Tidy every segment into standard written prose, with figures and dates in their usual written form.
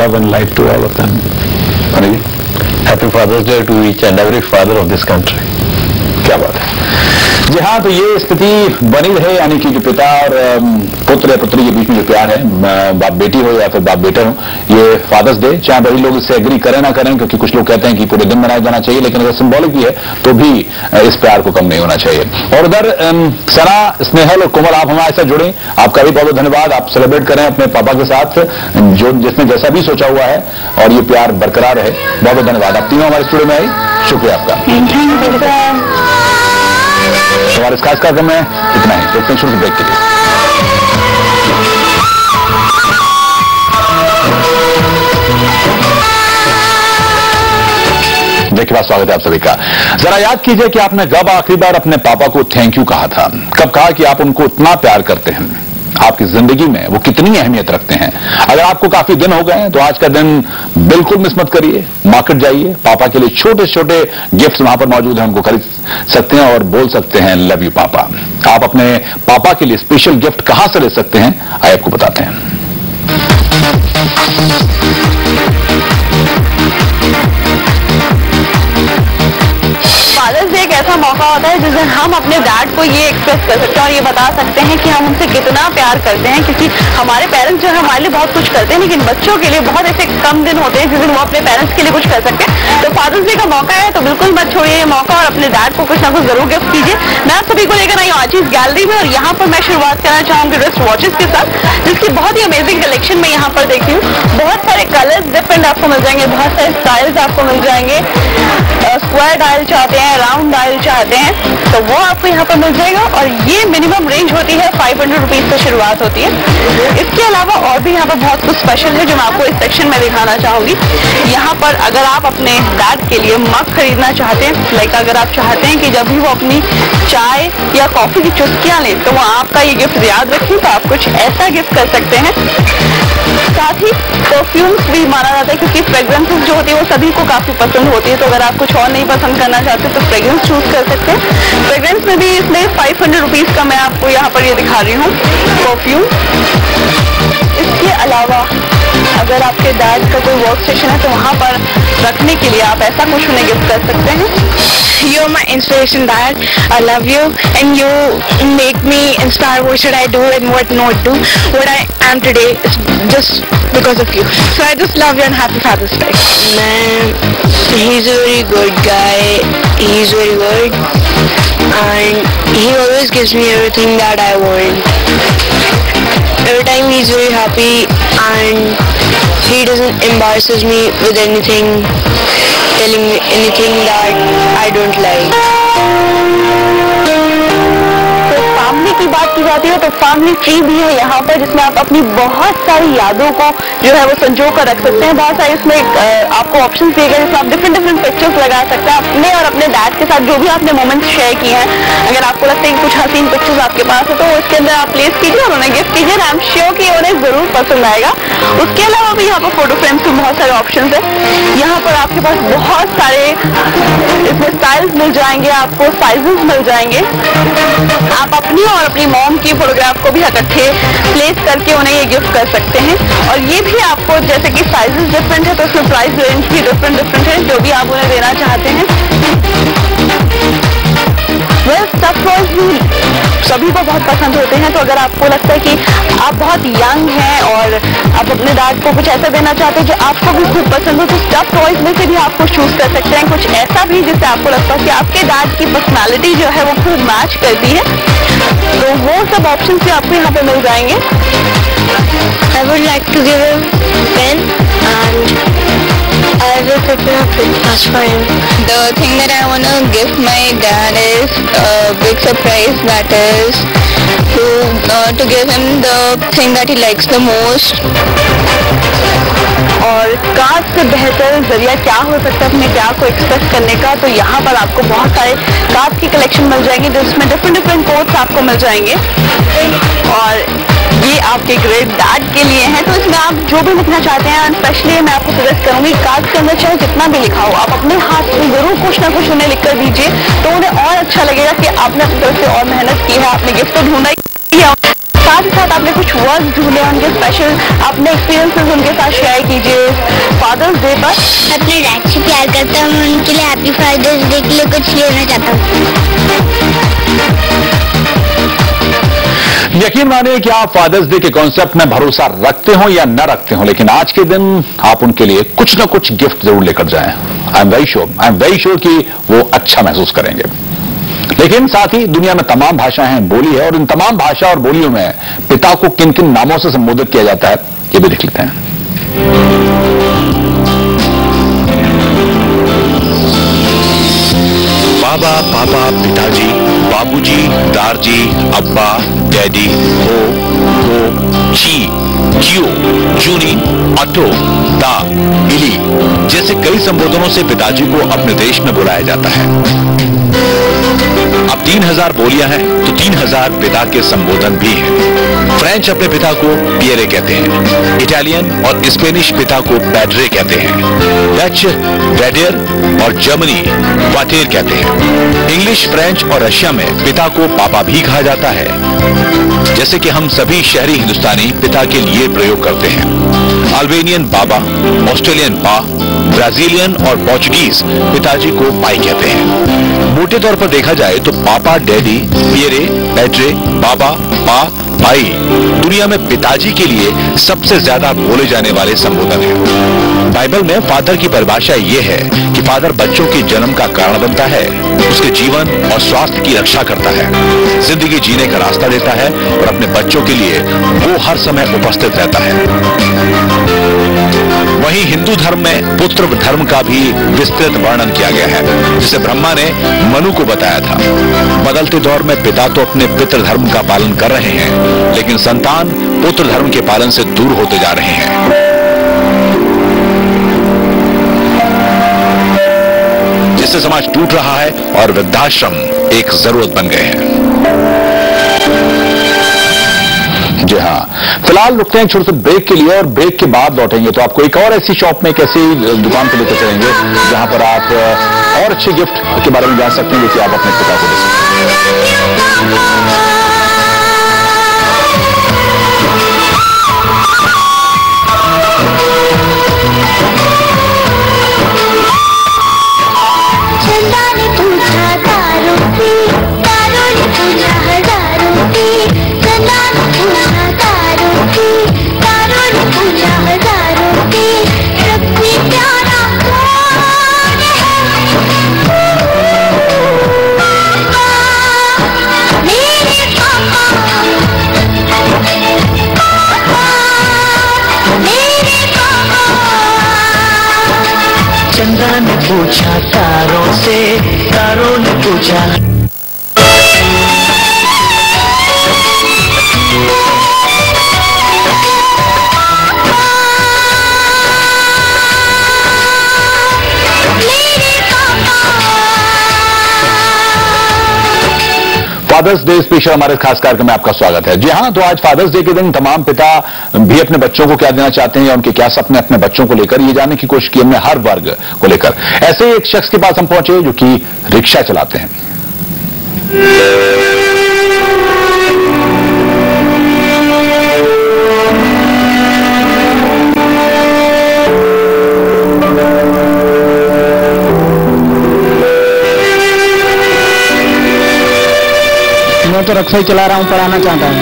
love and life to all of them. Happy Father's Day to each and every father of this country. क्या बात है। जी हाँ, तो ये स्थिति बनी रहे, यानी कि जो पिता और पुत्र या पुत्री के बीच में जो प्यार है, बाप बेटी हो या फिर बाप बेटा हो, ये फादर्स डे, चाहे बड़ी लोग इससे एग्री करें ना करें, क्योंकि कुछ लोग कहते हैं कि पूरे दिन मनाया जाना चाहिए, लेकिन अगर सिंबॉलिक भी है तो भी इस प्यार को कम नहीं होना चाहिए। और उधर सना, स्नेहल और कोमल, आप हमारे साथ जुड़े, आपका भी बहुत बहुत धन्यवाद। आप सेलिब्रेट करें अपने पापा के साथ, जो जिसने जैसा भी सोचा हुआ है, और ये प्यार बरकरार रहे। बहुत बहुत धन्यवाद। आप तीनों हमारे स्टूडियो में आई, शुक्रिया आपका। हमारे इस खास कार्यक्रम में इतना ही। देखते हैं शुरू से ब्रेक के लिए। देखिए बात, स्वागत है आप सभी का। जरा याद कीजिए कि आपने कब आखिरी बार अपने पापा को थैंक यू कहा था, कब कहा कि आप उनको इतना प्यार करते हैं, आपकी जिंदगी में वो कितनी अहमियत रखते हैं। अगर आपको काफी दिन हो गए हैं तो आज का दिन बिल्कुल मिस मत करिए, मार्केट जाइए, पापा के लिए छोटे छोटे गिफ्ट्स वहां पर मौजूद हैं, उनको खरीद सकते हैं और बोल सकते हैं लव यू पापा। आप अपने पापा के लिए स्पेशल गिफ्ट कहां से ले सकते हैं, आइए आपको बताते हैं। फादर्स डे एक ऐसा मौका होता है जिस दिन हम अपने डैड को ये एक्सप्रेस कर सकते हैं और ये बता सकते हैं कि हम उनसे कितना प्यार करते हैं, क्योंकि हमारे पेरेंट्स जो है हमारे लिए बहुत कुछ करते हैं, लेकिन बच्चों के लिए बहुत ऐसे कम दिन होते हैं जिस दिन वो अपने पेरेंट्स के लिए कुछ कर सकते हैं। तो फादर्स डे का मौका है, तो बिल्कुल मत छोड़िए ये मौका और अपने डैड को कुछ ना कुछ जरूर गिफ्ट कीजिए। मैं आप सभी को लेकर आई हूँ आज इस गैलरी में, और यहाँ पर मैं शुरुआत करना चाहूंगी रिस्ट वॉचेस के साथ, जिसकी बहुत ही अमेजिंग कलेक्शन मैं यहाँ पर देखती हूँ। बहुत सारे कलर्स डिफरेंट आपको मिल जाएंगे, बहुत सारे स्टाइल्स आपको मिल जाएंगे। स्क्वायर डायल चाहते हैं, राउंड डायल चाहते हैं, तो वो आपको यहाँ पर मिल जाएगा। और ये मिनिमम रेंज होती है 500 रुपीज से शुरुआत होती है। इसके अलावा और भी यहाँ पर बहुत कुछ स्पेशल है जो मैं आपको इस सेक्शन में दिखाना चाहूंगी। यहाँ पर अगर आप अपने डैड के लिए मग खरीदना चाहते हैं, लाइक अगर आप चाहते हैं कि जब भी वो अपनी चाय या कॉफी की चुस्कियां लें तो वो आपका ये गिफ्ट याद रखें, तो आप कुछ ऐसा गिफ्ट कर सकते हैं। साथ ही परफ्यूम्स भी माना जाता है, क्योंकि फ्रेग्रेंसेस जो होती है वो सभी को काफी पसंद होती है, तो अगर आप कुछ और नहीं पसंद करना चाहते तो फ्रेग्रेंस चूज कर सकते हैं। फ्रेग्रेंस में भी इसमें 500 रुपीज का मैं आपको यहाँ पर ये दिखा रही हूँ परफ्यूम। इसके अलावा अगर आपके डैड का कोई वर्क स्टेशन है तो वहाँ पर रखने के लिए आप ऐसा कुछ उन्हें गिफ्ट कर सकते हैं। You're my inspiration, Dad. I love you, and you make me inspire what should I do and what not do. What I am today is just because of you. So I just love you and happy Father's Day. Man, he's a very good guy. He's very good, and he always gives me everything that I want. Every time he's very happy, and he doesn't embarrasses me with anything, telling me anything that I don't like. Family की बात की जाती है तो family tree भी है यहाँ पर, जिसमें आप अपनी बहुत सारी यादों को जो है वो संजो कर रख सकते हैं। बहुत सारे इसमें आपको ऑप्शंस दिए गए जिसमें आप डिफरेंट पिक्चर्स लगा सकते हैं अपने और अपने डैड के साथ, जो भी आपने मोमेंट्स शेयर किए हैं। अगर आपको लगता है कि कुछ हसीन पिक्चर्स आपके पास है तो इसके अंदर आप प्लेस कीजिए और उन्हें गिफ्ट कीजिए। आई एम श्योर कि उन्हें जरूर पसंद आएगा। उसके अलावा भी यहाँ पर फोटो फ्रेम्स के बहुत सारे ऑप्शन है। यहाँ पर आपके पास बहुत सारे इसमें स्टाइल्स मिल जाएंगे, आपको साइजेस मिल जाएंगे। आप अपनी और अपनी मॉम की फोटोग्राफ को भी इकट्ठे प्लेस करके उन्हें ये गिफ्ट कर सकते हैं। और ये भी आपको जैसे कि साइजेस डिफरेंट है तो उसमें प्राइस रेंज भी डिफरेंट है, जो भी आप उन्हें देना चाहते हैं। स्टफ टॉयज भी सभी को बहुत पसंद होते हैं, तो अगर आपको लगता है कि आप बहुत यंग हैं और आप अपने डैड को कुछ ऐसा देना चाहते हैं जो आपको भी खूब पसंद हो, तो स्टफ टॉयज में से भी आपको चूज कर सकते हैं कुछ ऐसा भी जिससे आपको लगता है कि आपके डैड की पर्सनालिटी जो है वो खूब मैच करती है। तो वो सब ऑप्शन भी आपको यहाँ पे मिल जाएंगे। I would like to give him pen, and I will prepare a breakfast for him. The thing that I want to give my dad is a big surprise, that is to give him the thing that he likes the most. और card से बेहतर जरिया क्या हो सकता है अपने प्यार को एक्सप्रेस करने का, तो यहाँ पर आपको बहुत सारे कार्ड की कलेक्शन मिल जाएंगे जिसमें डिफरेंट कोड्स आपको मिल जाएंगे। और ये आपके ग्रेट डैड के लिए हैं, तो इसमें आप जो भी लिखना चाहते हैं, स्पेशली मैं आपको सजेस्ट करूंगी कार्ड के अंदर चाहे जितना भी लिखा हो, आप अपने हाथ से जरूर कुछ ना कुछ उन्हें लिख कर दीजिए, तो उन्हें और अच्छा लगेगा कि आपने अपनी तरफ से और मेहनत की है, आपने गिफ्ट तो ढूंढा ही है। साथ ही साथ आपने कुछ वर्ड्स ढूंढे उनके स्पेशल, अपने एक्सपीरियंसेस उनके साथ शेयर कीजिए फादर्स डे पर। मैं अपने डैड से प्यार करता हूँ, मैं उनके लिए हैप्पी फादर्स डे के लिए कुछ लेना चाहता हूँ। यकीन मानिए कि आप फादर्स डे के कॉन्सेप्ट में भरोसा रखते हो या न रखते हो, लेकिन आज के दिन आप उनके लिए कुछ ना कुछ गिफ्ट जरूर लेकर जाएं। आई एम वेरी श्योर कि वो अच्छा महसूस करेंगे। लेकिन साथ ही दुनिया में तमाम भाषाएं हैं, बोली है, और इन तमाम भाषा और बोलियों में पिता को किन किन नामों से संबोधित किया जाता है ये भी देख लेते हैं। बाबा, पापा, पिताजी, बाबूजी, दारजी, अब्बा, डैडी, हो, ची, जियो, जूनी, ऑटो, दा, इली जैसे कई संबोधनों से पिताजी को अपने देश में बुलाया जाता है। अब 3000 बोलियां हैं तो 3000 पिता के संबोधन भी हैं। फ्रेंच अपने पिता को पियरे कहते हैं, इटालियन और स्पेनिश पिता को पैड्रे कहते हैं, डच वैडियर और जर्मनी वाटेर कहते हैं। इंग्लिश, फ्रेंच और रशिया में पिता को पापा भी कहा जाता है, जैसे कि हम सभी शहरी हिंदुस्तानी पिता के लिए प्रयोग करते हैं। अल्बेनियन बाबा, ऑस्ट्रेलियन पा, ब्राजीलियन और पोर्चुगीज पिताजी को पाई कहते हैं। मोटे तौर पर देखा जाए तो पापा, डैडी, पियरे, पैड्रे, बाबा, पा, भाई दुनिया में पिताजी के लिए सबसे ज्यादा बोले जाने वाले संबोधन हैं। बाइबल में फादर की परिभाषा यह है कि फादर बच्चों के जन्म का कारण बनता है, उसके जीवन और स्वास्थ्य की रक्षा करता है, जिंदगी जीने का रास्ता देता है और अपने बच्चों के लिए वो हर समय उपस्थित रहता है। वहीं हिंदू धर्म में पुत्र धर्म का भी विस्तृत वर्णन किया गया है, जिसे ब्रह्मा ने मनु को बताया था। बदलते दौर में पिता तो अपने पितृ धर्म का पालन कर रहे हैं, लेकिन संतान पुत्र धर्म के पालन से दूर होते जा रहे हैं, जिससे समाज टूट रहा है और वृद्धाश्रम एक जरूरत बन गए हैं। जी हाँ, फिलहाल रुकते हैं छोटे से ब्रेक के लिए, और ब्रेक के बाद लौटेंगे तो आपको एक और ऐसी शॉप में, एक ऐसी दुकान पर लेकर चलेंगे जहां पर आप और अच्छे गिफ्ट के बारे में जान सकते हैं, जो कि आप अपने पिता को दे सकते हैं। चंदा ने पूछा तारों से, तारों ने पूछा। फादर्स डे स्पेशल हमारे खास कार्यक्रम में आपका स्वागत है। जी हाँ, तो आज फादर्स डे के दिन तमाम पिता भी अपने बच्चों को क्या देना चाहते हैं या उनके क्या सपने अपने बच्चों को लेकर, ये जानने की कोशिश की हमने हर वर्ग को लेकर। ऐसे ही एक शख्स के पास हम पहुंचे जो कि रिक्शा चलाते हैं। मैं तो रिक्शा ही चला रहा हूँ, पढ़ाना चाहता हूँ।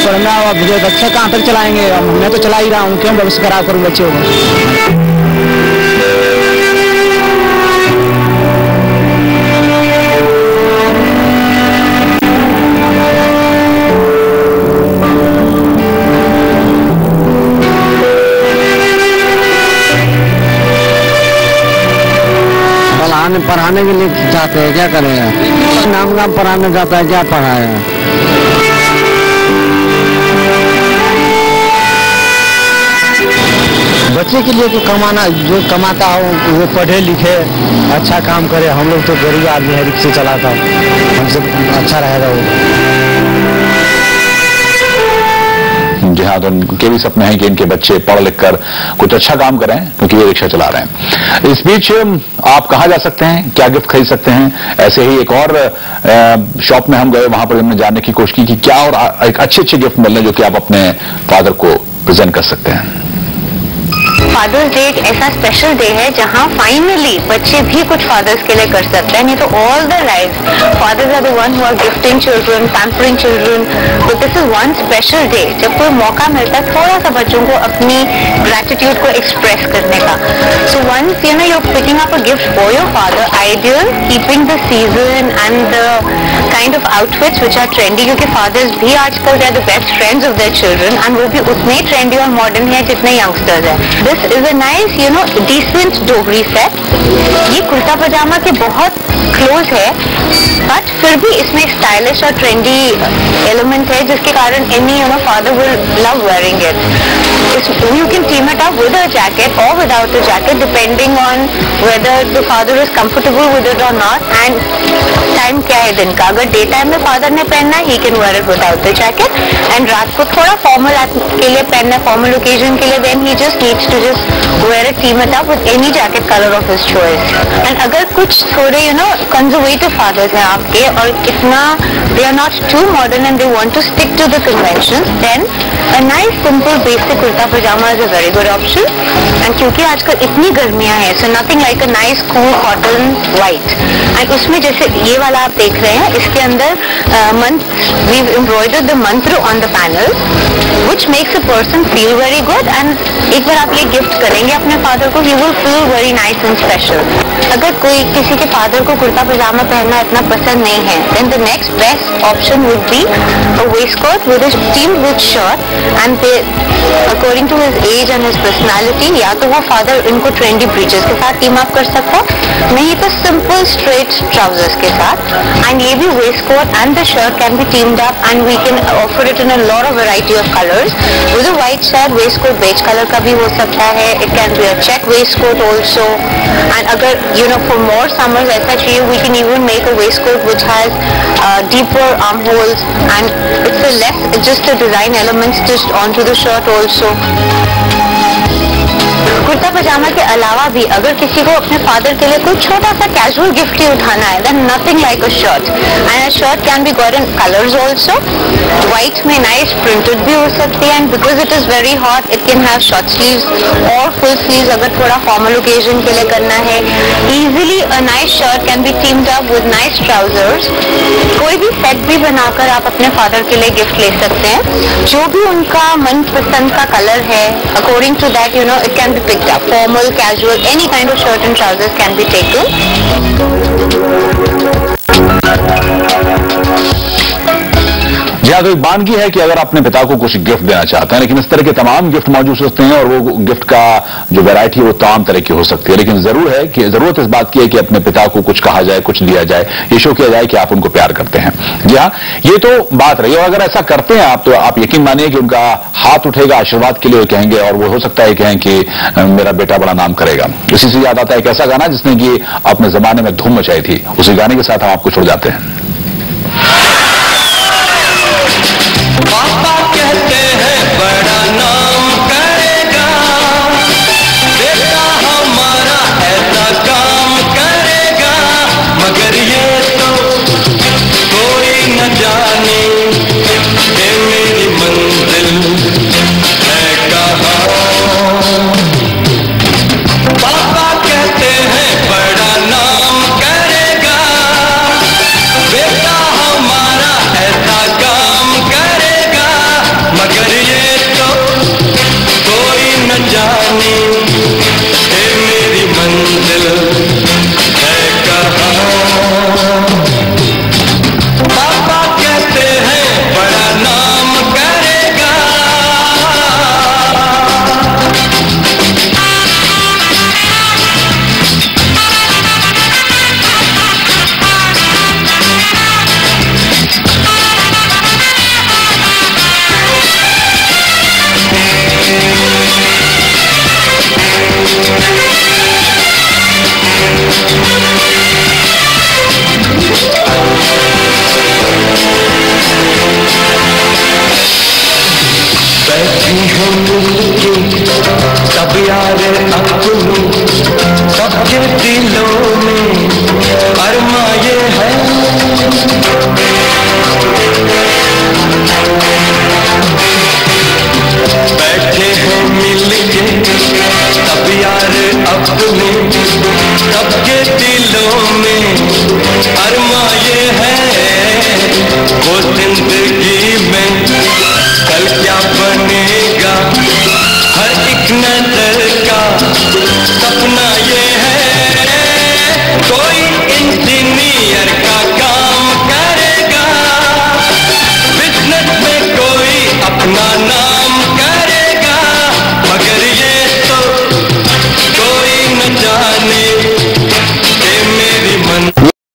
पढ़ना अब बच्चा कहाँ तक चलाएंगे, अब मैं तो चला ही रहा हूँ, क्यों भविष्य खराब करूँ बच्चों को। पढ़ाने के लिए चाहते हैं, क्या करें, नाम पढ़ाना चाहता है, क्या पढ़ाया। बच्चे के लिए तो कमाना, जो कमाता हो वो पढ़े लिखे अच्छा काम करे। हम लोग तो गरीब आदमी है, रिक्शे चलाता, हमसे अच्छा रहेगा वो। जी हाँ, तो उनके भी सपने हैं कि इनके बच्चे पढ़ लिख कर कुछ अच्छा काम करें, क्योंकि ये रिक्शा चला रहे हैं। इस बीच आप कहाँ जा सकते हैं, क्या गिफ्ट खरीद सकते हैं? ऐसे ही एक और शॉप में हम गए, वहां पर हमने जानने की कोशिश की कि क्या और एक अच्छे गिफ्ट मिल रहे जो कि आप अपने फादर को प्रेजेंट कर सकते हैं। फादर्स डे एक ऐसा स्पेशल डे है जहां फाइनली बच्चे भी कुछ फादर्स के लिए कर सकते हैं। नहीं तो all the life fathers are the one who are gifting children, pampering children, but this is one special day जब कोई मौका मिलता है थोड़ा सा बच्चों को अपनी ग्रेटिट्यूड को एक्सप्रेस करने का। So once you know you are picking up a gift for your father, ideal keeping the season and the kind of outfits which are trendy, क्योंकि फादर्स भी आजकल they are the best friends of their children and वो भी उतने ही trendy और modern है जितने youngsters है। This is a nice you know decent Dogri set. ये कुर्ता पजामा के बहुत क्लोज है, बट फिर भी इसमें स्टाइलिश और ट्रेंडी एलिमेंट है जिसके कारण any you know father will love wearing it. You can team it up with a jacket और without a jacket depending on whether the father is comfortable with it और not and time क्या है दिन का। अगर day time में father ने पहनना है he can wear it without the jacket, and रात को थोड़ा फॉर्मल के लिए पहनना है, फॉर्मल ओकेजन के लिए, then he just needs to just wear it, team it up with any jacket color of his choice. And अगर कुछ थोड़े you know conservative fathers हैं आपके और इतना they are not too modern and they want to stick to the conventions, then a nice simple basic kurta pajama is a very good option. And क्योंकि आजकल इतनी गर्मियाँ हैं, so nothing like a nice cool cotton white. And उसमें जैसे ये वाला आप देख रहे हैं, इसके अंदर we've embroidered the mantra on the panel, which makes a person feel very good. And एक बार आप ये गिफ्ट करेंगे अपने फादर को, you will feel very nice and special. अगर कोई किसी के फादर को कुर्ता पजामा पहनना इतना पसंद नहीं है, then the next best option would be a waistcoat with a teamed with shirt, and they, according to his age and his personality, या तो वो फादर इनको ट्रेंडी ब्रीचेस के साथ टीम अप कर सकता है, नहीं तो सिंपल स्ट्रेट ट्राउजर्स के साथ। एंड ये भी waistcoat and the shirt can be teamed up and we can offer it in a lot of variety of colors. with a white shirt, waistcoat beige color का भी हो सकता है, it can be a check waistcoat also. And अगर you know for more summers ऐसा चाहिए, we can even make a waistcoat which has deeper armholes and it's just a design element stitched onto the shirt also. Kurta पजामा के अलावा भी अगर किसी को अपने फादर के लिए कोई छोटा सा कैजुअल गिफ्ट ही उठाना है, then nothing like a shirt. And a shirt can be got in colors also. White में nice printed भी हो सकती है, and because it is very hot, it can have short sleeves or full sleeves अगर थोड़ा formal occasion के लिए करना है. Easily a nice shirt can be teamed up with nice trousers. कोई भी सेट भी बनाकर आप अपने फादर के लिए गिफ्ट ले सकते हैं, जो भी उनका मनपसंद का कलर है. According to that, you know, it can be picked up. Formal, casual, any kind of shirt and trousers can be taken. जी हाँ, तो एक बानगी है कि अगर अपने पिता को कुछ गिफ्ट देना चाहते हैं, लेकिन इस तरह के तमाम गिफ्ट मौजूद होते हैं और वो गिफ्ट का जो वैरायटी है वो तमाम तरह की हो सकती है, लेकिन जरूरत इस बात की है कि अपने पिता को कुछ कहा जाए, कुछ दिया जाए, ये शो किया जाए कि आप उनको प्यार करते हैं। जी हाँ, ये तो बात रही। और अगर ऐसा करते हैं आप, तो आप यकीन मानिए कि उनका हाथ उठेगा, आशीर्वाद के लिए कहेंगे, और वो हो सकता है कहें कि मेरा बेटा बड़ा नाम करेगा। इसी से याद आता है एक ऐसा गाना जिसने कि अपने जमाने में धूम मचाई थी। उसी गाने के साथ हम आपको छोड़ जाते हैं। पापा कहते हैं बड़ा नाम करेगा, बेटा हमारा ऐसा काम करेगा, मगर ये तो कोई न जाने कि मेरी मंजिल है कहाँ। पापा कहते हैं बड़ा नाम करेगा, अपनी सबके दिलों में अरमा ये है। बैठे हैं मिलके सब यार अपने सबके दिलों में अरमा ये है। वो जिंदगी में कल क्या बनेगा हर एक नजर का सपना ये है। कोई इंजीनियर का काम करेगा, बिजनेस में कोई अपना नाम